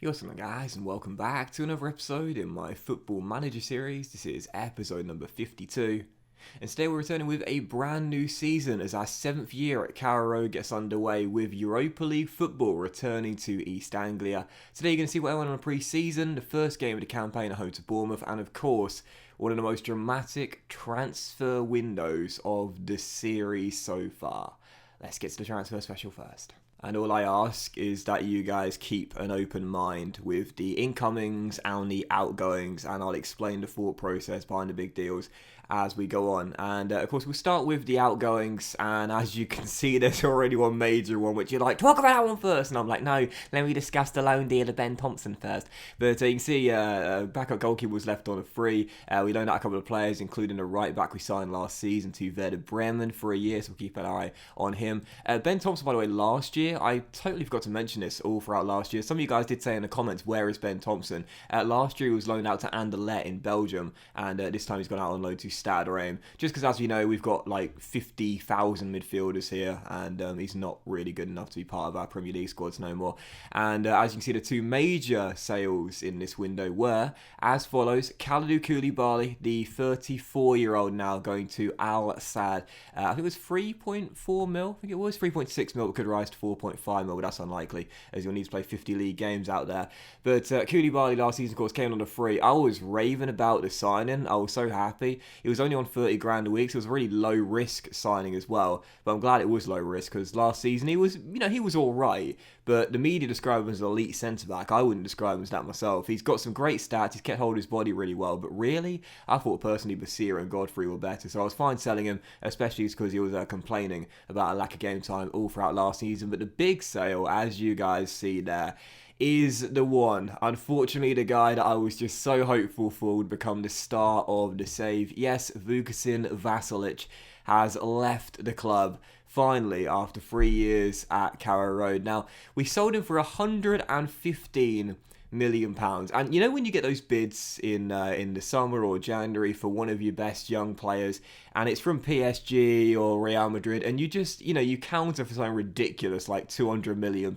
What's up, guys, and welcome back to another episode in my Football Manager series. This is episode number 52. And today we're returning with a brand new season as our 7th year at Career Mode gets underway with Europa League football returning to East Anglia. Today you're going to see what went on in pre-season, the first game of the campaign at home to Bournemouth, and of course, one of the most dramatic transfer windows of the series so far. Let's get to the transfer special first. And all I ask is that you guys keep an open mind with the incomings and the outgoings, and I'll explain the thought process behind the big deals as we go on. And of course, we'll start with the outgoings, and as you can see, there's already one major one, which you're like, talk about that one first. And I'm like, no, let me discuss the loan deal of Ben Thompson first. But you can see backup goalkeeper was left on a free. We loaned out a couple of players, including a right back we signed last season to Werder Bremen for a year, so we'll keep an eye on him. Ben Thompson, by the way, last year, I totally forgot to mention this all throughout last year. Some of you guys did say in the comments, where is Ben Thompson? Last year he was loaned out to Anderlecht in Belgium, and this time he's gone out on loan to Stade Reims. Just because, as you know, we've got like 50,000 midfielders here, and he's not really good enough to be part of our Premier League squads no more. And as you can see, the two major sales in this window were as follows. Kalidou Koulibaly, the 34-year-old now, going to Al Sadd. I think it was 3.4 mil. I think it was 3.6 mil. It could rise to 4.5 mil, but that's unlikely as you'll need to play 50 league games out there. But Koulibaly last season, of course, came on a free. I was raving about the signing. I was so happy. It was only on 30 grand a week, so it was a really low risk signing as well. But I'm glad it was low risk because last season he was all right. But the media described him as an elite centre back. I wouldn't describe him as that myself. He's got some great stats. He's kept hold of his body really well. But really, I thought personally Basir and Godfrey were better. So I was fine selling him, especially because he was complaining about a lack of game time all throughout last season. But the big sale, as you guys see there, is the one. Unfortunately, the guy that I was just so hopeful for would become the star of the save. Yes, Vukasin Vlasic has left the club finally after 3 years at Career Mode. Now, we sold him for £115 million, and you know when you get those bids in the summer or January for one of your best young players, and it's from PSG or Real Madrid, and you just you counter for something ridiculous like £200 million,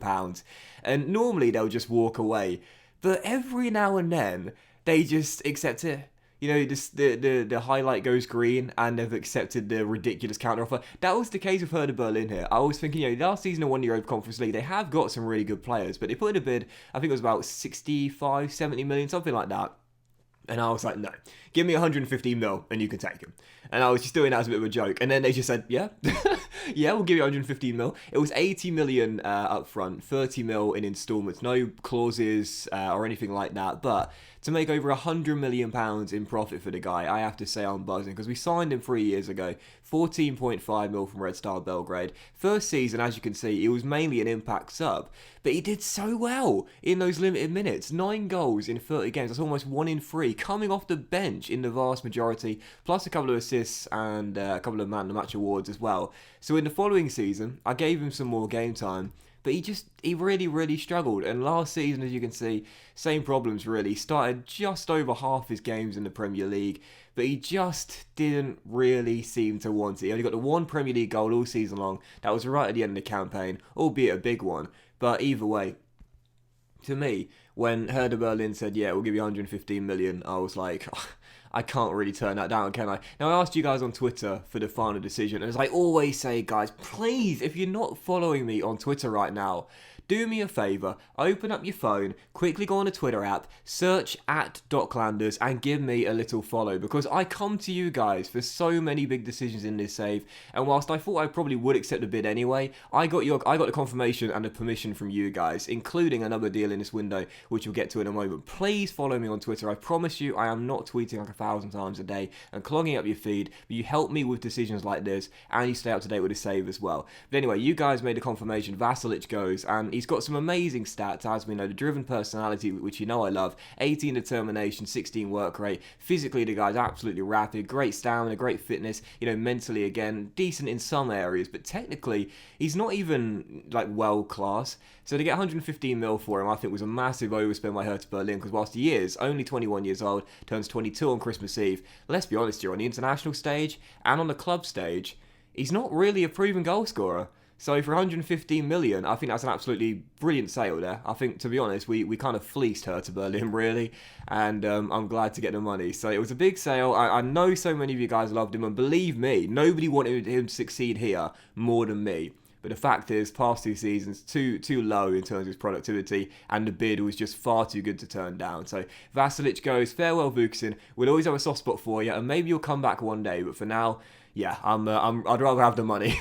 and normally they'll just walk away, but every now and then they just accept it. The highlight goes green and they've accepted the ridiculous counteroffer. That was the case with Herder Berlin here. I was thinking, last season in 1 Europa Conference League, they have got some really good players, but they put in a bid, I think it was about 65, 70 million, something like that. And I was like, no, give me 115 mil and you can take him. And I was just doing that as a bit of a joke. And then they just said, yeah, yeah, we'll give you 115 mil. It was 80 million up front, 30 mil in installments, no clauses or anything like that. But to make over £100 million in profit for the guy, I have to say I'm buzzing because we signed him 3 years ago, 14.5 mil from Red Star Belgrade. First season, as you can see, it was mainly an impact sub, but he did so well in those limited minutes. 9 goals in 30 games, that's almost 1 in 3, coming off the bench in the vast majority, plus a couple of assists and a couple of man of the match awards as well. So in the following season, I gave him some more game time, but he really, really struggled. And last season, as you can see, same problems really. Started just over half his games in the Premier League, but he just didn't really seem to want it. He only got the 1 Premier League goal all season long. That was right at the end of the campaign, albeit a big one. But either way, to me, when Herder Berlin said, yeah, we'll give you 115 million, I was like, I can't really turn that down, can I? Now, I asked you guys on Twitter for the final decision, and as I always say, guys, please, if you're not following me on Twitter right now, do me a favour, open up your phone, quickly go on the Twitter app, search at Docklanders and give me a little follow, because I come to you guys for so many big decisions in this save, and whilst I thought I probably would accept the bid anyway, I got the confirmation and the permission from you guys, including another deal in this window, which we'll get to in a moment. Please follow me on Twitter. I promise you I am not tweeting like 1,000 times a day and clogging up your feed, but you help me with decisions like this, and you stay up to date with the save as well. But anyway, you guys made a confirmation. Vlasic goes, and he's got some amazing stats, as we know. The driven personality, which you know I love, 18 determination, 16 work rate. Physically, the guy's absolutely rapid, great stamina, great fitness, mentally again, decent in some areas, but technically, he's not even like world class. So to get 115 mil for him, I think was a massive overspend by Hertha Berlin, because whilst he is only 21 years old, turns 22 on Christmas Eve, let's be honest here, on the international stage and on the club stage, he's not really a proven goal scorer. So for 115 million, I think that's an absolutely brilliant sale there. I think, to be honest, we kind of fleeced Hertha Berlin, really, and I'm glad to get the money. So it was a big sale. I know so many of you guys loved him, and believe me, nobody wanted him to succeed here more than me. But the fact is, past 2 seasons, too low in terms of his productivity, and the bid was just far too good to turn down. So Vlasic goes, farewell Vukasin. We'll always have a soft spot for you, and maybe you'll come back one day. But for now, yeah, I'd rather have the money.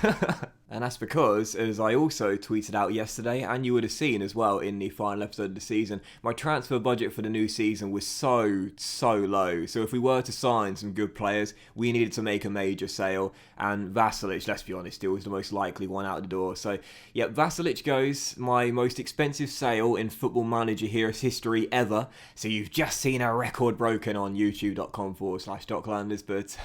And that's because, as I also tweeted out yesterday, and you would have seen as well in the final episode of the season, my transfer budget for the new season was so low. So if we were to sign some good players, we needed to make a major sale. And Vlasic, let's be honest, still was the most likely one out the door. So, yeah, Vlasic goes, my most expensive sale in Football Manager Heroes history ever. So you've just seen a record broken on youtube.com/Docklanders. But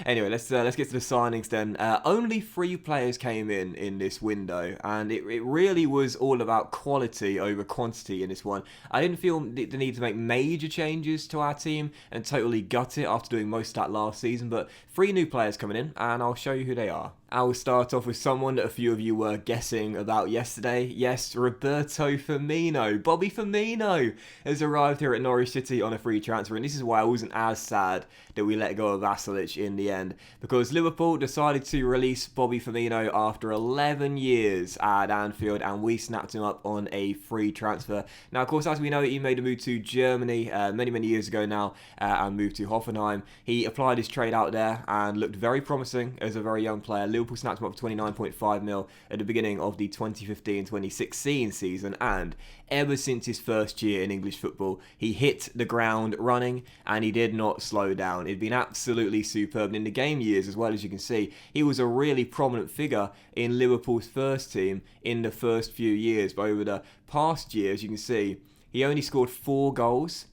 anyway, let's get to the signings then. Only 3 players came in this window, and it really was all about quality over quantity in this one. I didn't feel the need to make major changes to our team and totally gut it after doing most of that last season, but 3 new players coming in, and I'll show you who they are. I will start off with someone that a few of you were guessing about yesterday. Yes, Roberto Firmino. Bobby Firmino has arrived here at Norwich City on a free transfer, and this is why I wasn't as sad that we let go of Vlasic in the end, because Liverpool decided to release Bobby Firmino after 11 years at Anfield, and we snapped him up on a free transfer. Now, of course, as we know, he made a move to Germany many years ago now, and moved to Hoffenheim. He applied his trade out there and looked very promising as a very young player. Liverpool snapped him up for 29.5 mil at the beginning of the 2015-2016 season, and ever since his first year in English football, he hit the ground running, and he did not slow down. He'd been absolutely superb. And in the game years, as well, as you can see, he was a really prominent figure in Liverpool's first team in the first few years. But over the past years, you can see, he only scored 4 goals.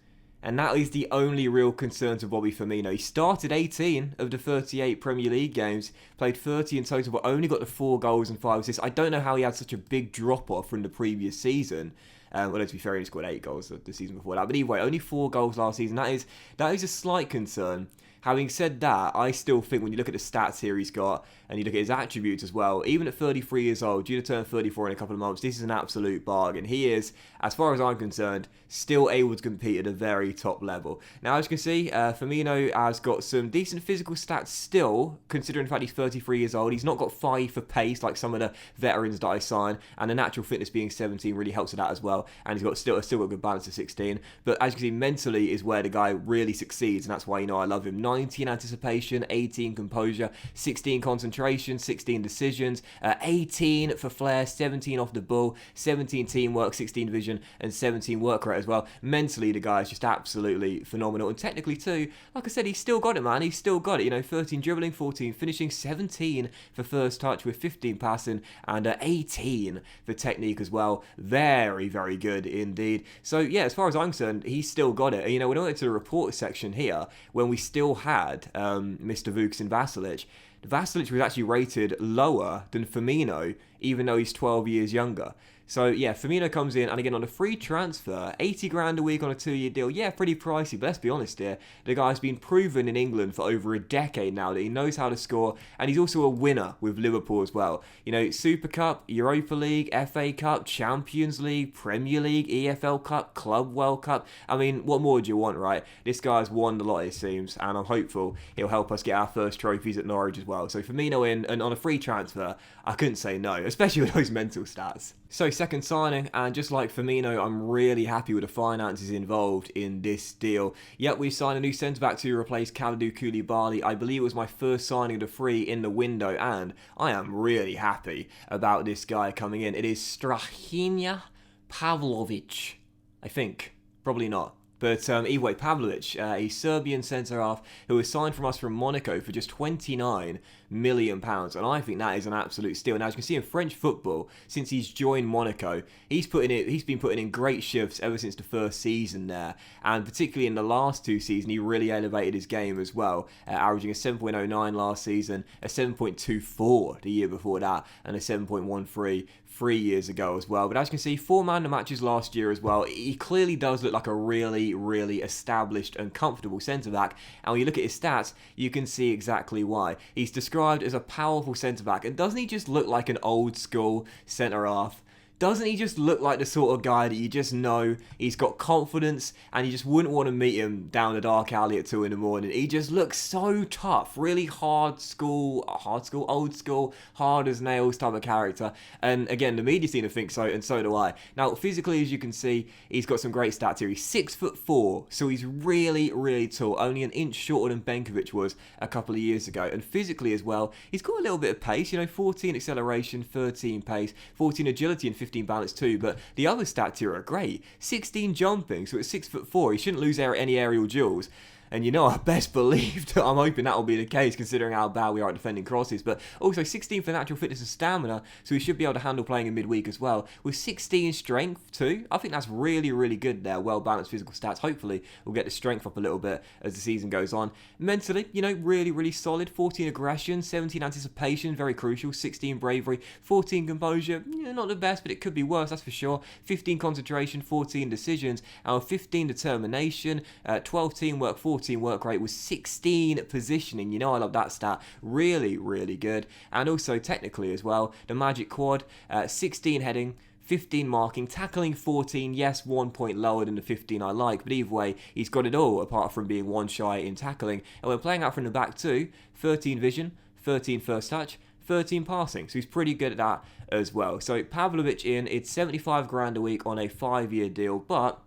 And that is the only real concern to Bobby Firmino. He started 18 of the 38 Premier League games, played 30 in total, but only got the 4 goals and 5 assists. I don't know how he had such a big drop-off from the previous season. Well, to be fair, he only scored 8 goals the season before that. But anyway, only 4 goals last season. That is a slight concern. Having said that, I still think when you look at the stats here he's got, and you look at his attributes as well, even at 33 years old, due to turn 34 in a couple of months, this is an absolute bargain. He is, as far as I'm concerned, still able to compete at a very top level. Now, as you can see, Firmino has got some decent physical stats still, considering the fact he's 33 years old. He's not got 5 for pace like some of the veterans that I sign, and the natural fitness being 17 really helps with that as well, and he's got still got a good balance of 16. But as you can see, mentally is where the guy really succeeds, and that's why, I love him. 19 anticipation, 18 composure, 16 concentration, 16 decisions, 18 for flair, 17 off the ball, 17 teamwork, 16 vision, and 17 work rate as well. Mentally, the guy is just absolutely phenomenal. And technically too, like I said, he's still got it, man. He's still got it. 13 dribbling, 14 finishing, 17 for first touch with 15 passing, and 18 for technique as well. Very good indeed. So yeah, as far as I'm concerned, he's still got it. And, when I went to the report section here, when we still had Mr. Vukasin Vlasic was actually rated lower than Firmino, even though he's 12 years younger. So yeah, Firmino comes in, and again on a free transfer, 80 grand a week on a 2-year deal. Yeah, pretty pricey, but let's be honest here, the guy's been proven in England for over a decade now that he knows how to score, and he's also a winner with Liverpool as well. Super Cup, Europa League, FA Cup, Champions League, Premier League, EFL Cup, Club World Cup. I mean, what more do you want, right? This guy's won a lot, it seems, and I'm hopeful he'll help us get our first trophies at Norwich as well. So Firmino in, and on a free transfer, I couldn't say no, especially with those mental stats. So second signing, and just like Firmino, I'm really happy with the finances involved in this deal. Yep, we signed a new centre-back to replace Kalidou Koulibaly. I believe it was my first signing of the free in the window, and I am really happy about this guy coming in. It is Strahinja Pavlovic, I think. Probably not. But either way, Pavlovic, a Serbian centre-half who was signed from us from Monaco for just £29 million, and I think that is an absolute steal. Now, as you can see in French football, since he's joined Monaco, he's been putting in great shifts ever since the first season there, and particularly in the last 2 seasons, he really elevated his game as well, averaging a 7.09 last season, a 7.24 the year before that, and a 7.13 3 years ago as well. But as you can see, 4 man of the matches last year as well. He clearly does look like a really, really established and comfortable centre-back. And when you look at his stats, you can see exactly why. He's described as a powerful centre-back. And doesn't he just look like an old school centre-half? Doesn't he just look like the sort of guy that you just know he's got confidence and you just wouldn't want to meet him down a dark alley at 2 in the morning? He just looks so tough, really old school, hard as nails type of character. And again, the media seem to think so, and so do I. Now, physically, as you can see, he's got some great stats here. He's 6'4", so he's really, really tall, only an inch shorter than Benkovic was a couple of years ago. And physically as well, he's got a little bit of pace, 14 acceleration, 13 pace, 14 agility, and 15 balance too, but the other stats here are great. 16 jumping, so at 6'4", he shouldn't lose any aerial duels. And I best believe that I'm hoping that will be the case considering how bad we are at defending crosses. But also 16 for natural fitness and stamina, so he should be able to handle playing in midweek as well. With 16 strength too, I think that's really, really good there. Well-balanced physical stats. Hopefully we'll get the strength up a little bit as the season goes on. Mentally, really, really solid. 14 aggression, 17 anticipation, very crucial. 16 bravery, 14 composure, not the best, but it could be worse, that's for sure. 15 concentration, 14 decisions, and 15 determination, 12 teamwork, 14 work rate with 16 positioning. I love that stat. Really, really good. And also technically as well, the magic quad, 16 heading, 15 marking, tackling 14, yes, 1 point lower than the 15 I like, but either way, he's got it all apart from being 1 shy in tackling. And we're playing out from the back too, 13 vision, 13 first touch, 13 passing, so he's pretty good at that as well. So Pavlovic in, it's 75 grand a week on a 5-year deal, but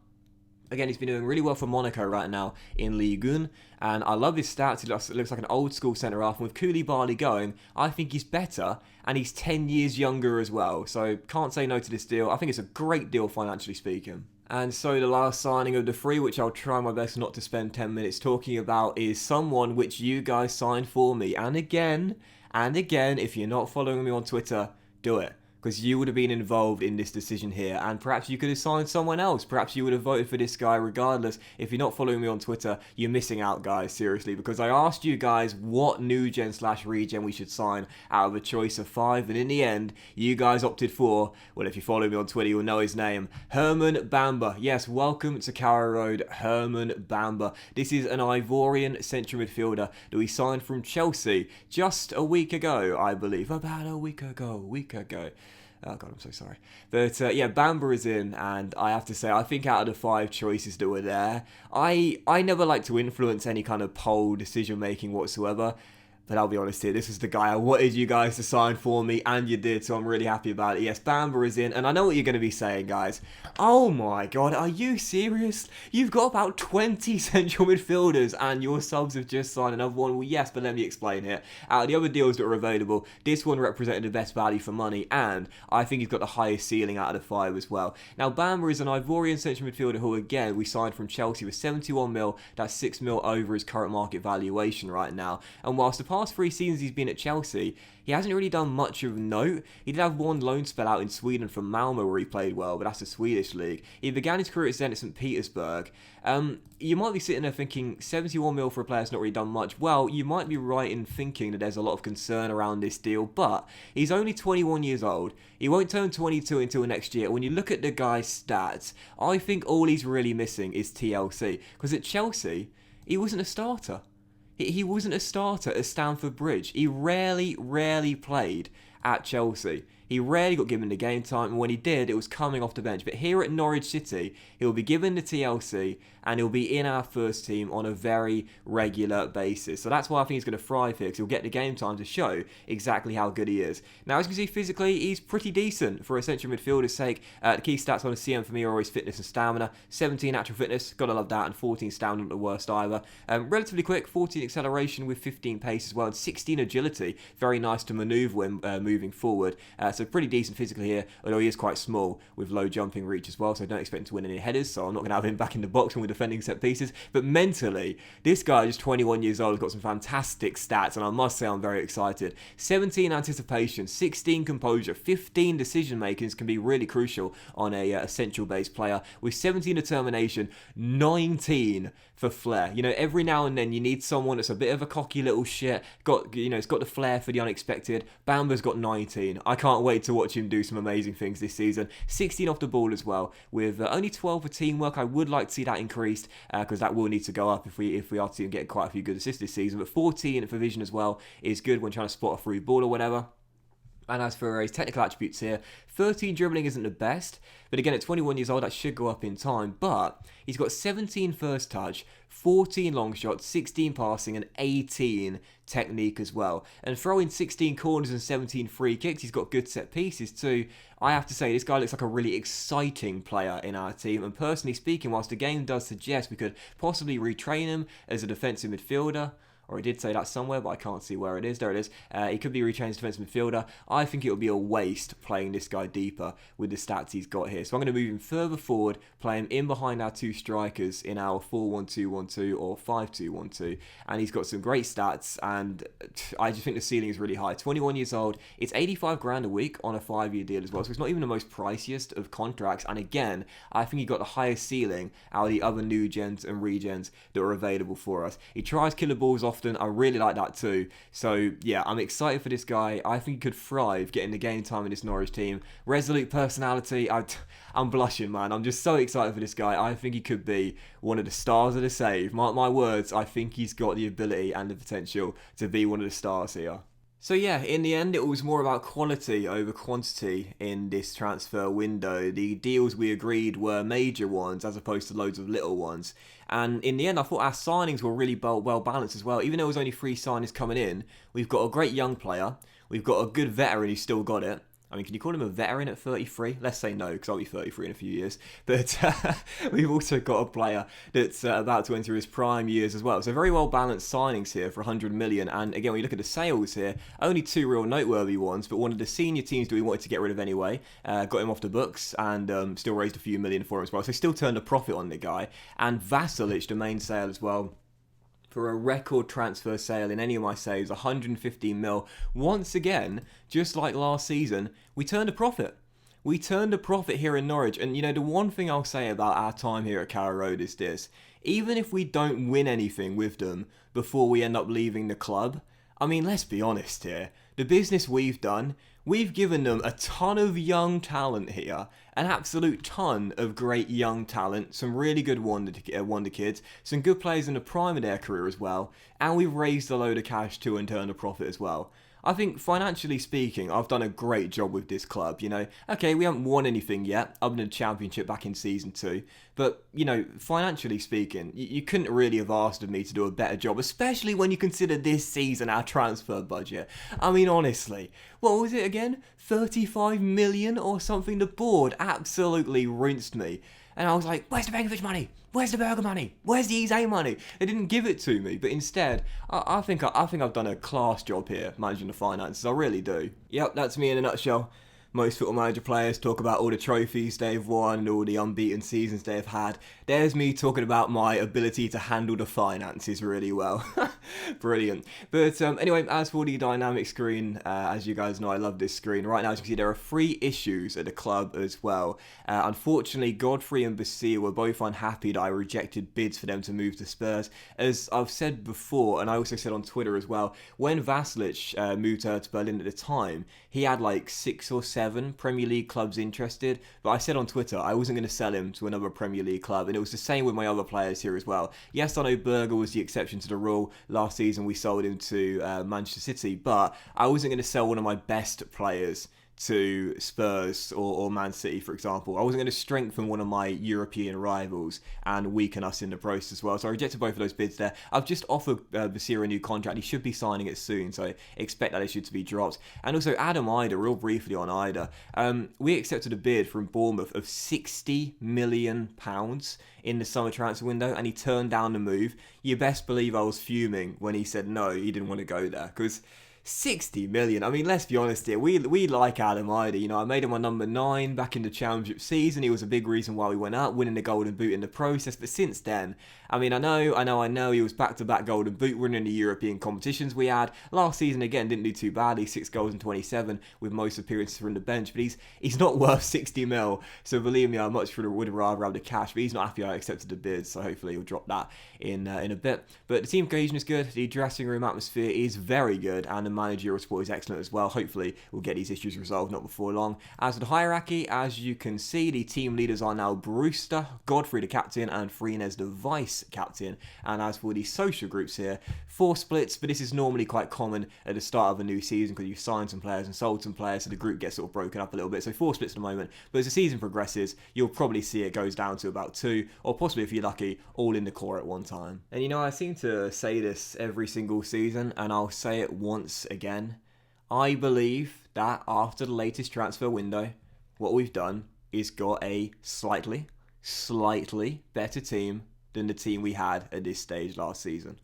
again, he's been doing really well for Monaco right now in Ligue 1, and I love his stats. He looks like an old school centre-half, and with Koulibaly going, I think he's better, and he's 10 years younger as well, so can't say no to this deal. I think it's a great deal financially speaking. And so the last signing of the 3, which I'll try my best not to spend 10 minutes talking about, is someone which you guys signed for me. And again, if you're not following me on Twitter, do it, because you would have been involved in this decision here, and perhaps you could have signed someone else. Perhaps you would have voted for this guy regardless. If you're not following me on Twitter, you're missing out, guys, seriously, because I asked you guys what new gen / regen we should sign out of a choice of 5, and in the end, you guys opted for, well, if you follow me on Twitter, you'll know his name, Herman Bamba. Yes, welcome to Career Road, Herman Bamba. This is an Ivorian central midfielder that we signed from Chelsea just a week ago, I believe. About a week ago. Oh God, I'm so sorry. But yeah, Bamba is in, and I have to say, I think out of the 5 choices that were there, I never like to influence any kind of poll decision making whatsoever. But I'll be honest here, this is the guy I wanted you guys to sign for me, and you did, so I'm really happy about it. Yes, Bamba is in, and I know what you're going to be saying, guys. Oh my God, are you serious? You've got about 20 central midfielders, and your subs have just signed another one. Well, yes, but let me explain here. Out of the other deals that were available, this one represented the best value for money, and I think he's got the highest ceiling out of the 5 as well. Now, Bamba is an Ivorian central midfielder who, again, we signed from Chelsea with 71 mil. That's 6 mil over his current market valuation right now. And whilst the past 3 seasons he's been at Chelsea, he hasn't really done much of note. He did have one loan spell out in Sweden from Malmo where he played well, but that's the Swedish league. He began his career at Zenit St. Petersburg. You might be sitting there thinking 71 mil for a player has not really done much. Well, you might be right in thinking that there's a lot of concern around this deal, but he's only 21 years old. He won't turn 22 until next year. When you look at the guy's stats, I think all he's really missing is TLC, because at Chelsea, he wasn't a starter. He wasn't a starter at Stamford Bridge. He rarely played at Chelsea. He rarely got given the game time, and when he did, it was coming off the bench. But here at Norwich City, he'll be given the TLC, and he'll be in our first team on a very regular basis. So that's why I think he's going to thrive here, because he'll get the game time to show exactly how good he is. Now, as you can see, physically, he's pretty decent for a central midfielder's sake. The key stats on a CM for me are always fitness and stamina. 17 natural fitness, gotta love that, and 14 stamina, not the worst either. Relatively quick, 14 acceleration with 15 pace as well, and 16 agility. Very nice to manoeuvre when moving forward. So pretty decent physically here, although he is quite small with low jumping reach as well, so I don't expect him to win any headers, so I'm not going to have him back in the box when we're defending set pieces. But mentally, this guy, just 21 years old, has got some fantastic stats, and I must say I'm very excited. 17 anticipation, 16 composure, 15 decision makings can be really crucial on a central base player, with 17 determination, 19 for flair. Every now and then you need someone that's a bit of a cocky little shit, it's got the flair for the unexpected. Bamba's got 19. I can't wait wait to watch him do some amazing things this season. 16 off the ball as well, with only 12 for teamwork. I would like to see that increased, because that will need to go up if we are to get quite a few good assists this season. But 14 for vision as well is good when trying to spot a through ball or whatever. And as for his technical attributes here, 13 dribbling isn't the best, but again, at 21 years old, that should go up in time. But he's got 17 first touch, 14 long shots, 16 passing, and 18 technique as well. And throwing 16 corners and 17 free kicks, he's got good set pieces too. I have to say, this guy looks like a really exciting player in our team. And personally speaking, whilst the game does suggest we could possibly retrain him as a defensive midfielder, or he did say that somewhere, but I can't see where it is. There it is. He could be retrained as defensive midfielder. I think it would be a waste playing this guy deeper with the stats he's got here. So I'm going to move him further forward, play him in behind our two strikers in our 4-1-2-1-2 or 5-2-1-2. And he's got some great stats, and I just think the ceiling is really high. 21 years old. It's 85 grand a week on a 5-year deal as well. So it's not even the most priciest of contracts. And again, I think he got the highest ceiling out of the other new gens and regens that are available for us. He tries killer balls off. I really like that too. So yeah, I'm excited for this guy. I think he could thrive getting the game time in this Norwich team. Resolute personality. I'm blushing, man. I'm just so excited for this guy. I think he could be one of the stars of the save. My words, I think he's got the ability and the potential to be one of the stars here. So yeah, in the end, it was more about quality over quantity in this transfer window. The deals we agreed were major ones as opposed to loads of little ones. And in the end, I thought our signings were really well balanced as well. Even though there was only 3 signings coming in, we've got a great young player. We've got a good veteran who's still got it. I mean, can you call him a veteran at 33? Let's say no, because I'll be 33 in a few years. But we've also got a player that's about to enter his prime years as well. So very well balanced signings here for 100 million. And again, when you look at the sales here, only 2 real noteworthy ones, but one of the senior teams that we wanted to get rid of anyway, got him off the books and still raised a few million for him as well. So still turned a profit on the guy. And Vlasic, the main sale as well, for a record transfer sale in any of my saves, 115 mil. Once again, just like last season, we turned a profit. We turned a profit here in Norwich. And, you know, the one thing I'll say about our time here at Carrow Road is this. Even if we don't win anything with them before we end up leaving the club, I mean, let's be honest here. The business we've done, we've given them a ton of young talent here. An absolute ton of great young talent. Some really good wonder kids. Some good players in the prime of their career as well. And we've raised a load of cash too and turned a profit as well. I think financially speaking, I've done a great job with this club, you know. Okay, we haven't won anything yet, other than the championship back in season 2. But, you know, financially speaking, you couldn't really have asked of me to do a better job, especially when you consider this season our transfer budget. I mean, honestly, what was it again? 35 million or something? The board absolutely rinsed me. And I was like, where's the Begovic money? Where's the Berger money? Where's the Eze money? They didn't give it to me, but instead, I think I've done a class job here managing the finances. I really do. Yep, that's me in a nutshell. Most Football Manager players talk about all the trophies they've won and all the unbeaten seasons they've had. There's me talking about my ability to handle the finances really well. Brilliant. But anyway, as for the dynamic screen, as you guys know, I love this screen. Right now, as you can see, there are 3 issues at the club as well. Unfortunately, Godfrey and Basile were both unhappy that I rejected bids for them to move to Spurs. As I've said before, and I also said on Twitter as well, when Vlasic moved to Berlin at the time, he had like 6 or 7 Premier League clubs interested, but I said on Twitter I wasn't going to sell him to another Premier League club, and it was the same with my other players here as well. Yes, I know Berger was the exception to the rule. Last season we sold him to Manchester City, but I wasn't going to sell one of my best players to Spurs or Man City, for example. I wasn't going to strengthen one of my European rivals and weaken us in the process as well. So I rejected both of those bids there. I've just offered Basile a new contract. He should be signing it soon, so I expect that issue to be dropped. And also Adam Idah, real briefly on Idah. We accepted a bid from Bournemouth of £60 million in the summer transfer window, and he turned down the move. You best believe I was fuming when he said no, he didn't want to go there, because 60 million. I mean, let's be honest here. We like Adam Idah. You know, I made him my number 9 back in the championship season. He was a big reason why we went out, winning the Golden Boot in the process. But since then, I mean, I know he was back-to-back Golden Boot winner in the European competitions we had. Last season, again, didn't do too badly. 6 goals and 27 with most appearances from the bench. But he's not worth 60 mil. So believe me, I much would rather have the cash. But he's not happy I accepted the bid. So hopefully he'll drop that in a bit. But the team cohesion is good. The dressing room atmosphere is very good. And the managerial support is excellent as well. Hopefully, we'll get these issues resolved not before long. As for the hierarchy, as you can see, the team leaders are now Brewster, Godfrey the captain, and Freenes the vice captain. And as for the social groups here, 4 splits, but this is normally quite common at the start of a new season because you've signed some players and sold some players, so the group gets sort of broken up a little bit. So 4 splits at the moment, but as the season progresses, you'll probably see it goes down to about 2, or possibly, if you're lucky, all in the core at one time. And you know, I seem to say this every single season, and I'll say it once again. I believe that after the latest transfer window, what we've done is got a slightly better team than the team we had at this stage last season.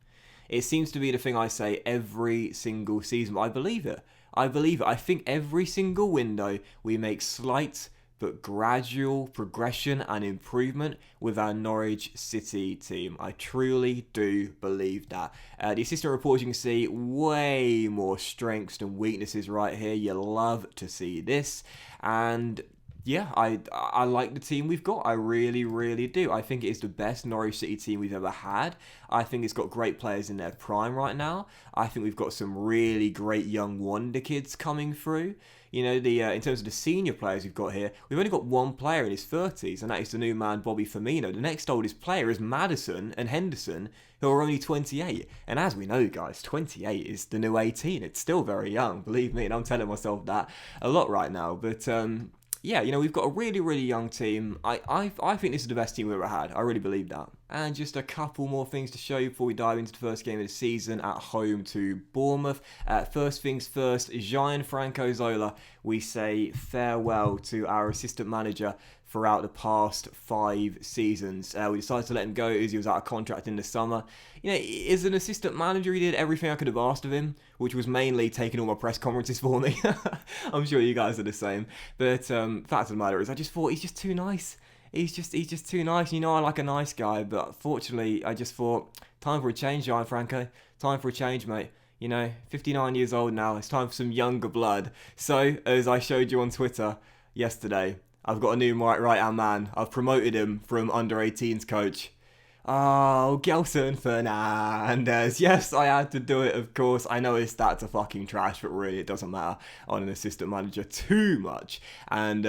It seems to be the thing I say every single season, but I believe it. I think every single window we make slight but gradual progression and improvement with our Norwich City team. I truly do believe that. The assistant reports, you can see way more strengths than weaknesses right here. You love to see this. And yeah, I like the team we've got. I really do. I think it is the best Norwich City team we've ever had. I think it's got great players in their prime right now. I think we've got some really great young wonder kids coming through. You know, in terms of the senior players we've got here, we've only got one player in his 30s, and that is the new man, Bobby Firmino. The next oldest player is Maddison and Henderson, who are only 28. And as we know, guys, 28 is the new 18. It's still very young, believe me, and I'm telling myself that a lot right now. But yeah, you know, we've got a really young team. I think this is the best team we've ever had. I really believe that. And just a couple more things to show you before we dive into the first game of the season at home to Bournemouth. First things first, Gianfranco Zola, we say farewell to our assistant manager throughout the past 5 seasons. We decided to let him go as he was out of contract in the summer. You know, as an assistant manager, he did everything I could have asked of him, which was mainly taking all my press conferences for me. I'm sure you guys are the same. But fact of the matter is, I just thought he's just too nice. He's just too nice. You know, I like a nice guy, but fortunately, I just thought, time for a change, Gianfranco. Time for a change, mate. You know, 59 years old now. It's time for some younger blood. So, as I showed you on Twitter yesterday, I've got a new right-hand man. I've promoted him from under-18s coach. Oh, Gelson Fernandes. Yes, I had to do it, of course. I know his stats are fucking trash, but really it doesn't matter on an assistant manager too much. And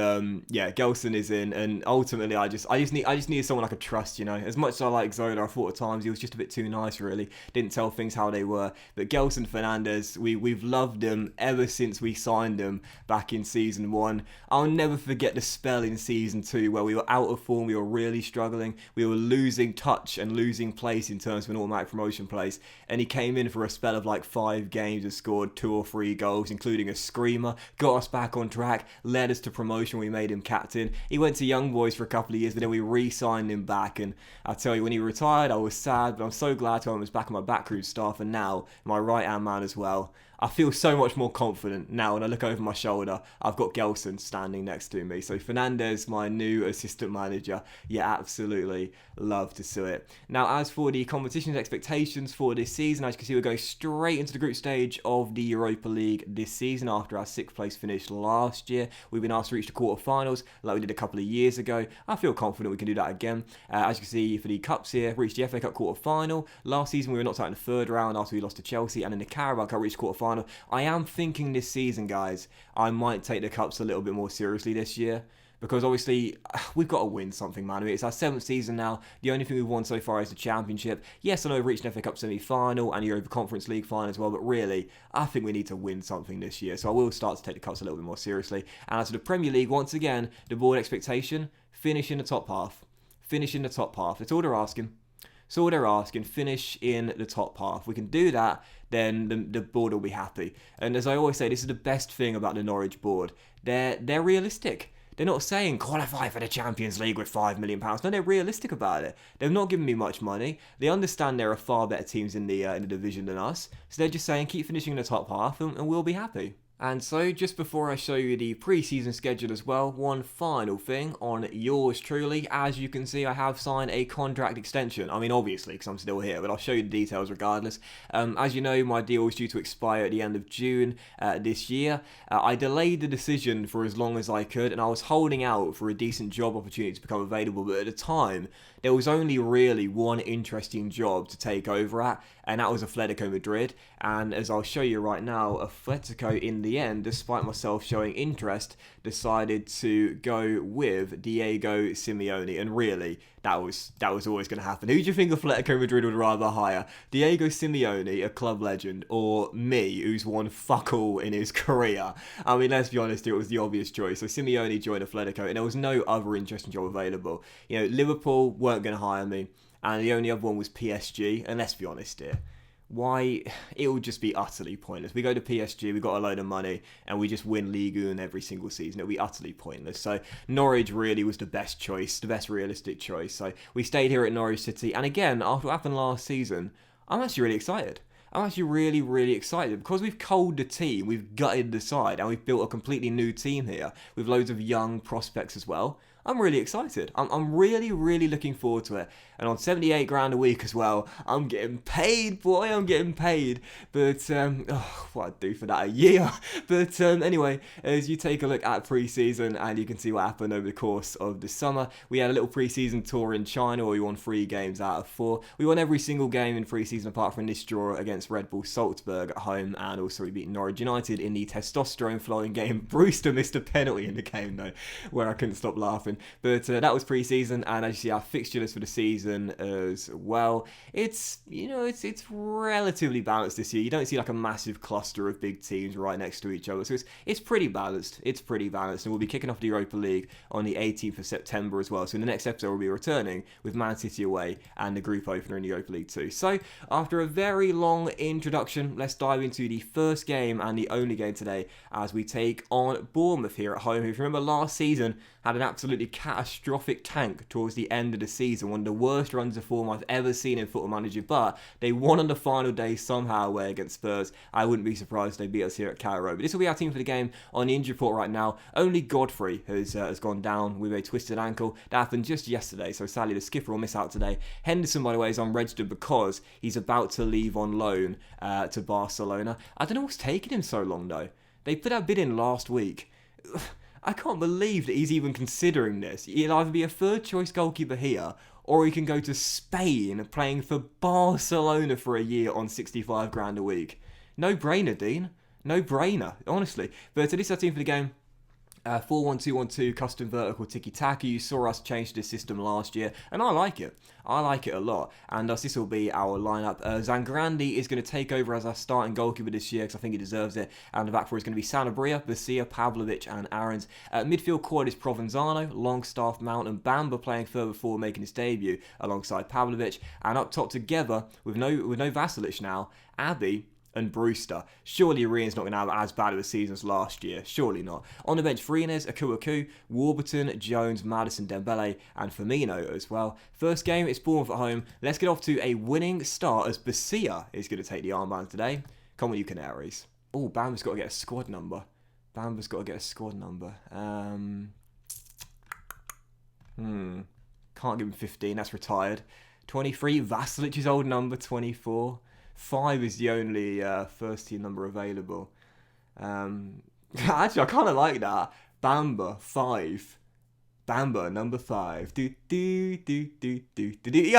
yeah, Gelson is in, and ultimately I just needed someone I could trust, you know. As much as I like Zola, I thought at times he was just a bit too nice, really. Didn't tell things how they were. But Gelson Fernandes, we've loved him ever since we signed him back in season 1. I'll never forget the spell in season 2 where we were out of form, we were really struggling, we were losing touch and losing place in terms of an automatic promotion place, and he came in for a spell of like 5 games and scored 2 or 3 goals, including a screamer, got us back on track, led us to promotion. We made him captain. He went to Young Boys for a couple of years, but then we re-signed him back, and I tell you, when he retired I was sad, but I'm so glad to have him as back on my Backroom staff, and now my right hand man as well. I feel so much more confident now when I look over my shoulder. I've got Gelson standing next to me. So Fernandes, my new assistant manager. Yeah, absolutely love to see it. Now, as for the competition's expectations for this season, as you can see, we're going straight into the group stage of the Europa League this season after our 6th place finish last year. We've been asked to reach the quarterfinals like we did a couple of years ago. I feel confident we can do that again. As you can see, for the Cups here, reached the FA Cup quarterfinal. Last season, we were knocked out in the 3rd round after we lost to Chelsea, and in the Carabao Cup, reached quarterfinal. I am thinking this season, guys, I might take the Cups a little bit more seriously this year. Because obviously, we've got to win something, man. I mean, it's our 7th season now. The only thing we've won so far is the Championship. Yes, I know we've reached an FA Cup semi-final and Europa Conference League final as well, but really, I think we need to win something this year. So I will start to take the Cups a little bit more seriously. And as for the Premier League, once again, the board expectation, finish in the top half. Finish in the top half. That's all they're asking. So all they're asking, finish in the top half. If we can do that, then the board will be happy. And as I always say, this is the best thing about the Norwich board. They're realistic. They're not saying qualify for the Champions League with £5 million. No, they're realistic about it. They've not given me much money. They understand there are far better teams in the division than us. So they're just saying keep finishing in the top half and we'll be happy. And so, just before I show you the pre-season schedule as well, one final thing on yours truly. As you can see, I have signed a contract extension. I mean, obviously, because I'm still here, but I'll show you the details regardless. As you know, my deal was due to expire at the end of June this year. I delayed the decision for as long as I could, and I was holding out for a decent job opportunity to become available, but at the time, there was only really one interesting job to take over at, and that was Atletico Madrid. And as I'll show you right now, Atletico in the end, despite myself showing interest, decided to go with Diego Simeone. And really, that was always going to happen. Who do you think Atletico Madrid would rather hire? Diego Simeone, a club legend, or me, who's won fuck all in his career? I mean, let's be honest, it was the obvious choice. So Simeone joined Atletico, and there was no other interesting job available. You know, Liverpool weren't going to hire me, and the only other one was PSG. And let's be honest here, why, it would just be utterly pointless. We go to PSG, we got a load of money, and we just win Ligue 1 every single season. It would be utterly pointless. So Norwich really was the best choice, the best realistic choice. So we stayed here at Norwich City, and again, after what happened last season, I'm actually really excited. I'm actually really, really excited because we've culled the team, we've gutted the side, and we've built a completely new team here with loads of young prospects as well. I'm really excited. I'm really, really looking forward to it. And on 78 grand a week as well, I'm getting paid, boy, I'm getting paid. But, what I'd do for that a year. But anyway, as you take a look at pre-season and you can see what happened over the course of the summer, we had a little pre-season tour in China where we won 3 games out of 4. We won every single game in pre-season apart from this draw against Red Bull Salzburg at home, and also we beat Norwich United in the testosterone-flowing game. Brewster missed a penalty in the game though, where I couldn't stop laughing. But that was pre-season, and as you see, our fixture list for the season as well, it's relatively balanced this year. You don't see like a massive cluster of big teams right next to each other, so it's pretty balanced. It's pretty balanced, and we'll be kicking off the Europa League on the 18th of September as well. So in the next episode, we'll be returning with Man City away and the group opener in the Europa League too. So after a very long introduction, let's dive into the first game and the only game today as we take on Bournemouth here at home. If you remember last season, had an absolutely catastrophic tank towards the end of the season, one of the worst runs of form I've ever seen in Football Manager, but they won on the final day somehow away against Spurs. I wouldn't be surprised if they beat us here at Career Mode. But this will be our team for the game. On the injury report right now, only Godfrey has gone down with a twisted ankle. That happened just yesterday, so sadly the skipper will miss out today. Henderson, by the way, is unregistered because he's about to leave on loan to Barcelona. I don't know what's taking him so long though. They put that bid in last week. I can't believe that he's even considering this. He'll either be a third choice goalkeeper here, or he can go to Spain playing for Barcelona for a year on 65 grand a week. No brainer, Dean. No brainer, honestly. But this is our team for the game. 4-1-2-1-2 custom vertical tiki-taka. You saw us change this system last year, and I like it. I like it a lot, and thus this will be our lineup. Zangrandi is going to take over as our starting goalkeeper this year because I think he deserves it, and the back four is going to be Sanabria, Basia, Pavlovic and Aarons. Midfield quad is Provenzano, Longstaff, Mount and Bamba playing further forward, making his debut alongside Pavlovic, and up top together with no Vlasic now, Abbey and Brewster. Surely Ian's not going to have as bad of a season as last year. Surely not. On the bench, Freenes, Akuaku, Warburton, Jones, Madison, Dembele, and Firmino as well. First game, it's Bournemouth at home. Let's get off to a winning start as Basia is going to take the armband today. Come on, you Canaries. Oh, Bamba's got to get a squad number. Can't give him 15, that's retired. 23, Vasilic's old number, 24. 5 is the only first team number available. Actually, I kind of like that. Bamba, 5. Bamba, number 5. Yeah,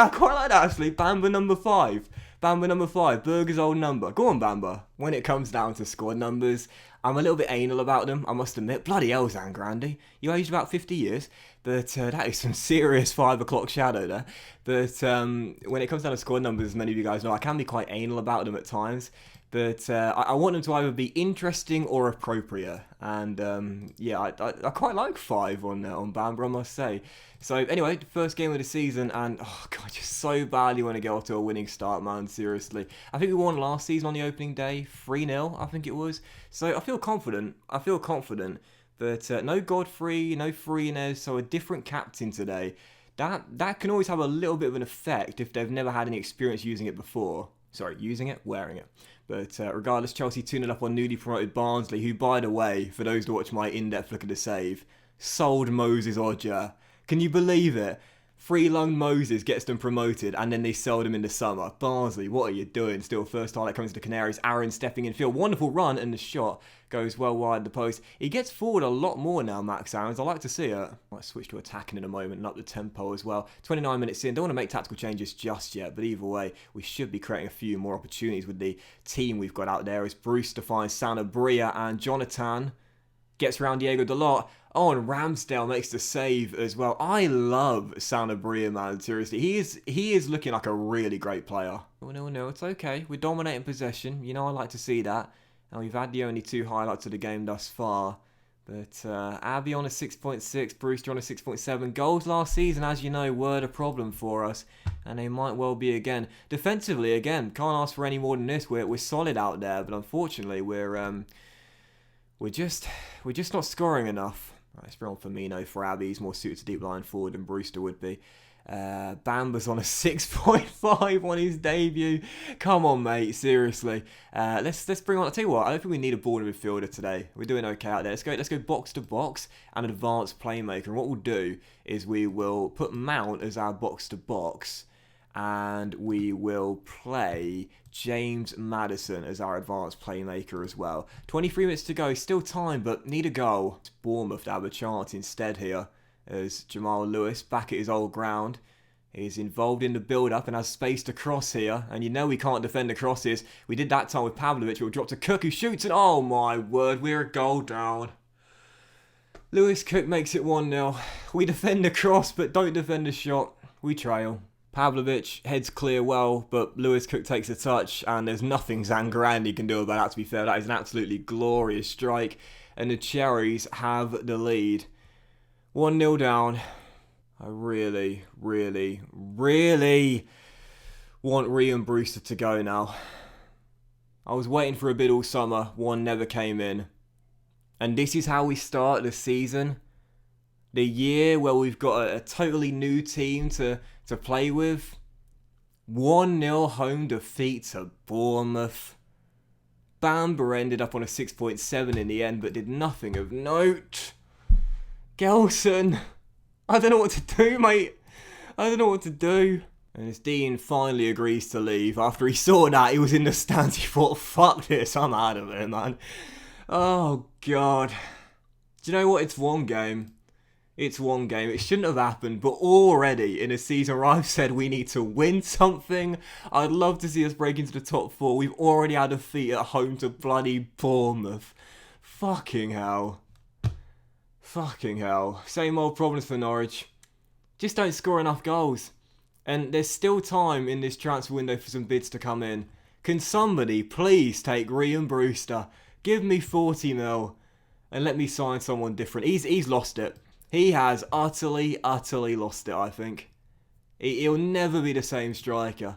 I quite like that, actually. Bamba, number 5. Bamba, number 5. Berger's old number. Go on, Bamba. When it comes down to squad numbers, I'm a little bit anal about them, I must admit. Bloody hell, Zangrandi. You aged about 50 years. But that is some serious 5 o'clock shadow there. But when it comes down to squad numbers, as many of you guys know, I can be quite anal about them at times. But I want them to either be interesting or appropriate. And yeah, I quite like 5 on Bamba, I must say. So anyway, first game of the season, and oh god, just so badly want to get off to a winning start, man, seriously. I think we won last season on the opening day, 3-0, I think it was. So I feel confident. But no Godfrey, no Freenes, so a different captain today. That can always have a little bit of an effect if they've never had any experience using it before. Sorry, using it, wearing it. But regardless, Chelsea 2-0 up on newly promoted Barnsley, who, by the way, for those that watch my in-depth look at the save, sold Moses Odja. Can you believe it? Free loan Moses gets them promoted, and then they sold him in the summer. Barnsley, what are you doing? Still first highlight comes to the Canaries. Aaron stepping in field. Wonderful run, and the shot goes well wide the post. He gets forward a lot more now, Max Aarons. I like to see it. Might switch to attacking in a moment and up the tempo as well. 29 minutes in. Don't want to make tactical changes just yet, but either way, we should be creating a few more opportunities with the team we've got out there as Brewster finds Sanabria, and Jonathan gets around Diego Dalot. Oh, and Ramsdale makes the save as well. I love Sanabria, man. Seriously, he is looking like a really great player. Oh, no, it's okay. We're dominating possession. You know, I like to see that. And we've had the only 2 highlights of the game thus far. But Abby on a 6.6, Brewster on a 6.7. Goals last season, as you know, were the problem for us. And they might well be again. Defensively, again, can't ask for any more than this. We're solid out there, but unfortunately, we're just not scoring enough. Right, let's bring on Firmino for Abby. He's more suited to deep line forward than Brewster would be. Bamba's on a 6.5 on his debut. Come on, mate. Seriously. Let's bring on. I'll tell you what. I don't think we need a border midfielder today. We're doing okay out there. Let's go box to box and advanced playmaker. And what we'll do is we will put Mount as our box to box, and we will play James Maddison as our advanced playmaker as well. 23 minutes to go, still time, but need a goal. It's Bournemouth to have a chance instead here, as Jamal Lewis, back at his old ground, is involved in the build-up and has space to cross here. And you know we can't defend the crosses. We did that time with Pavlovic. We'll drop to Cook, who shoots, and oh my word, we're a goal down. Lewis Cook makes it 1-0. We defend the cross, but don't defend the shot. We trail. Pavlovic heads clear well, but Lewis Cook takes a touch, and there's nothing Zangrandi can do about that, to be fair. That is an absolutely glorious strike, and the Cherries have the lead. 1-0 down. I really, really, really want Rhian Brewster to go now. I was waiting for a bid all summer. One never came in. And this is how we start the season. The year where we've got a totally new team to play with. 1-0 home defeat to Bournemouth. Bamba ended up on a 6.7 in the end, but did nothing of note. Gelson, I don't know what to do, mate. I don't know what to do. And as Dean finally agrees to leave, after he saw that, he was in the stands, he thought, fuck this, I'm out of here, man. Oh, God. Do you know what? It's one game. It's one game. It shouldn't have happened, but already in a season where I've said we need to win something, I'd love to see us break into the top 4. We've already had a defeat at home to bloody Bournemouth. Fucking hell. Fucking hell. Same old problems for Norwich. Just don't score enough goals. And there's still time in this transfer window for some bids to come in. Can somebody please take Rhian Brewster? Give me 40 mil and let me sign someone different. He's lost it. He has utterly lost it, I think. He'll never be the same striker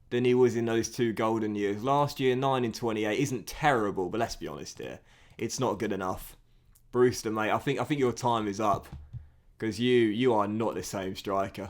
than he was in those 2 golden years. Last year, 9 in 28 isn't terrible, but let's be honest here. It's not good enough. Brewster, mate, I think your time is up. Because you are not the same striker.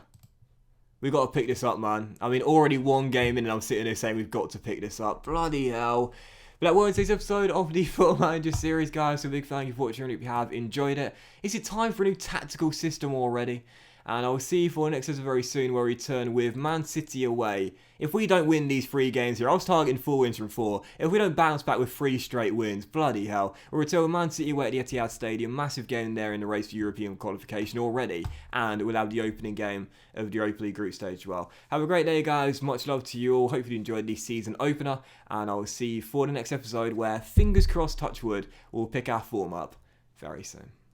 We've got to pick this up, man. I mean, already 1 game in and I'm sitting here saying we've got to pick this up. Bloody hell. But that was today's episode of the Football Manager series, guys. So big thank you for watching. I hope you have enjoyed it. Is it time for a new tactical system already? And I will see you for the next episode very soon, where we return with Man City away. If we don't win these 3 games here, I was targeting 4 wins from 4. If we don't bounce back with 3 straight wins, bloody hell. We'll return with Man City away at the Etihad Stadium. Massive game there in the race for European qualification already. And we'll have the opening game of the Europa League group stage as well. Have a great day, guys. Much love to you all. Hopefully you enjoyed the season opener. And I will see you for the next episode where, fingers crossed, touch wood, we'll pick our form up very soon.